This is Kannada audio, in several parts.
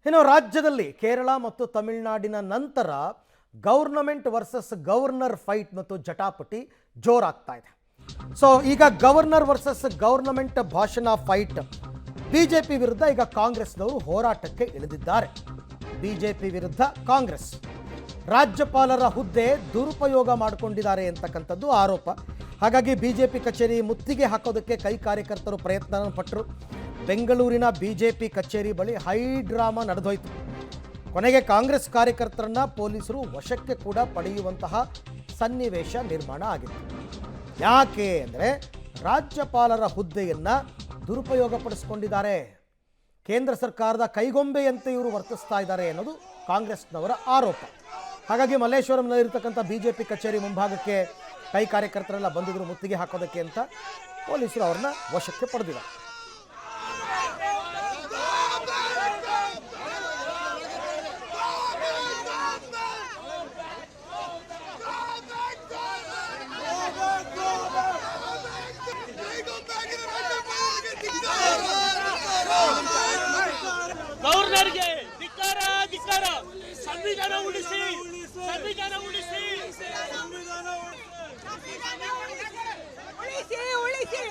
ಇನ್ನು ರಾಜ್ಯದಲ್ಲಿ ಕೇರಳ ಮತ್ತು ತಮಿಳುನಾಡಿನ ನಂತರ ಗವರ್ನಮೆಂಟ್ ವರ್ಸಸ್ ಗವರ್ನರ್ ಫೈಟ್ ಮತ್ತು ಜಟಾಪಟಿ ಜೋರಾಗ್ತಾ ಇದೆ. ಸೊ ಈಗ ಗವರ್ನರ್ ವರ್ಸಸ್ ಗವರ್ನಮೆಂಟ್ ಭಾಷಣ ಫೈಟ್. ಬಿಜೆಪಿ ವಿರುದ್ಧ ಈಗ ಕಾಂಗ್ರೆಸ್ನವರು ಹೋರಾಟಕ್ಕೆ ಇಳಿದಿದ್ದಾರೆ. ಬಿಜೆಪಿ ವಿರುದ್ಧ ಕಾಂಗ್ರೆಸ್ ರಾಜ್ಯಪಾಲರ ಹುದ್ದೆ ದುರುಪಯೋಗ ಮಾಡಿಕೊಂಡಿದ್ದಾರೆ ಅಂತಕ್ಕಂಥದ್ದು ಆರೋಪ. ಹಾಗಾಗಿ ಬಿಜೆಪಿ ಕಚೇರಿ ಮುತ್ತಿಗೆ ಹಾಕೋದಕ್ಕೆ ಕೈ ಕಾರ್ಯಕರ್ತರು ಪ್ರಯತ್ನ ಪಟ್ಟರು. ಬೆಂಗಳೂರಿನ ಬಿಜೆಪಿ ಕಚೇರಿ ಬಳಿ ಹೈ ಡ್ರಾಮಾ ನಡೆದೋಯ್ತು. ಕೊನೆಗೆ ಕಾಂಗ್ರೆಸ್ ಕಾರ್ಯಕರ್ತರನ್ನ ಪೊಲೀಸರು ವಶಕ್ಕೆ ಕೂಡ ಪಡೆಯುವಂತಹ ಸನ್ನಿವೇಶ ನಿರ್ಮಾಣ ಆಗಿತ್ತು. ಯಾಕೆ ಅಂದರೆ ರಾಜ್ಯಪಾಲರ ಹುದ್ದೆಯನ್ನು ದುರುಪಯೋಗಪಡಿಸಿಕೊಂಡಿದ್ದಾರೆ, ಕೇಂದ್ರ ಸರ್ಕಾರದ ಕೈಗೊಂಬೆಯಂತೆ ಇವರು ವರ್ತಿಸ್ತಾ ಇದ್ದಾರೆ ಅನ್ನೋದು ಕಾಂಗ್ರೆಸ್ನವರ ಆರೋಪ. ಹಾಗಾಗಿ ಮಲ್ಲೇಶ್ವರಂನಲ್ಲಿರ್ತಕ್ಕಂಥ ಬಿಜೆಪಿ ಕಚೇರಿ ಮುಂಭಾಗಕ್ಕೆ ಕೈ ಕಾರ್ಯಕರ್ತರೆಲ್ಲ ಬಂದಿದ್ರು ಮುತ್ತಿಗೆ ಹಾಕೋದಕ್ಕೆ ಅಂತ. ಪೊಲೀಸರು ಅವ್ರನ್ನ ವಶಕ್ಕೆ ಪಡೆದಿದ್ದಾರೆ. ಗವರ್ನರ್ಗೆ ಧಿಕ್ಕಾರ ಧಿಕ್ಕಾರ. ಸಂವಿಧಾನ ಉಳಿಸಿ, ಸಂವಿಧಾನ ಉಳಿಸಿ, ಉಳಿಸಿ ಉಳಿಸಿ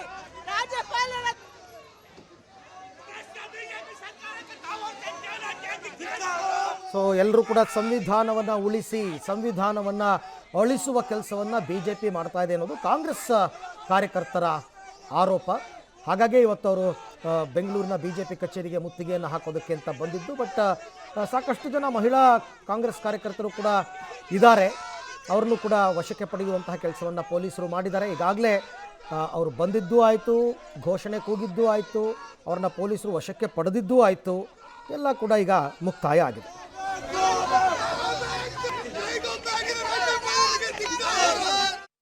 ರಾಜ್ಯಪಾಲರ. ಸೊ ಎಲ್ಲರೂ ಕೂಡ ಸಂವಿಧಾನವನ್ನು ಉಳಿಸಿ, ಸಂವಿಧಾನವನ್ನು ಅಳಿಸುವ ಕೆಲಸವನ್ನು ಬಿಜೆಪಿ ಮಾಡ್ತಾ ಇದೆ ಅನ್ನೋದು ಕಾಂಗ್ರೆಸ್ ಕಾರ್ಯಕರ್ತರ ಆರೋಪ. ಹಾಗಾಗಿ ಇವತ್ತು ಅವರು ಬೆಂಗಳೂರಿನ ಬಿಜೆಪಿ ಕಚೇರಿಗೆ ಮುತ್ತಿಗೆಯನ್ನು ಹಾಕೋದಕ್ಕೆ ಅಂತ ಬಂದಿದ್ದು. ಬಟ್ ಸಾಕಷ್ಟು ಜನ ಮಹಿಳಾ ಕಾಂಗ್ರೆಸ್ ಕಾರ್ಯಕರ್ತರು ಕೂಡ ಇದ್ದಾರೆ. ಅವ್ರನ್ನೂ ಕೂಡ ವಶಕ್ಕೆ ಪಡೆಯುವಂತಹ ಕೆಲಸವನ್ನು ಪೊಲೀಸರು ಮಾಡಿದ್ದಾರೆ. ಈಗಾಗಲೇ ಅವರು ಬಂದಿದ್ದೂ ಆಯಿತು, ಘೋಷಣೆ ಕೂಗಿದ್ದೂ ಆಯಿತು, ಅವ್ರನ್ನ ಪೊಲೀಸರು ವಶಕ್ಕೆ ಪಡೆದಿದ್ದೂ ಆಯಿತು. ಎಲ್ಲ ಕೂಡ ಈಗ ಮುಕ್ತಾಯ ಆಗಿದೆ.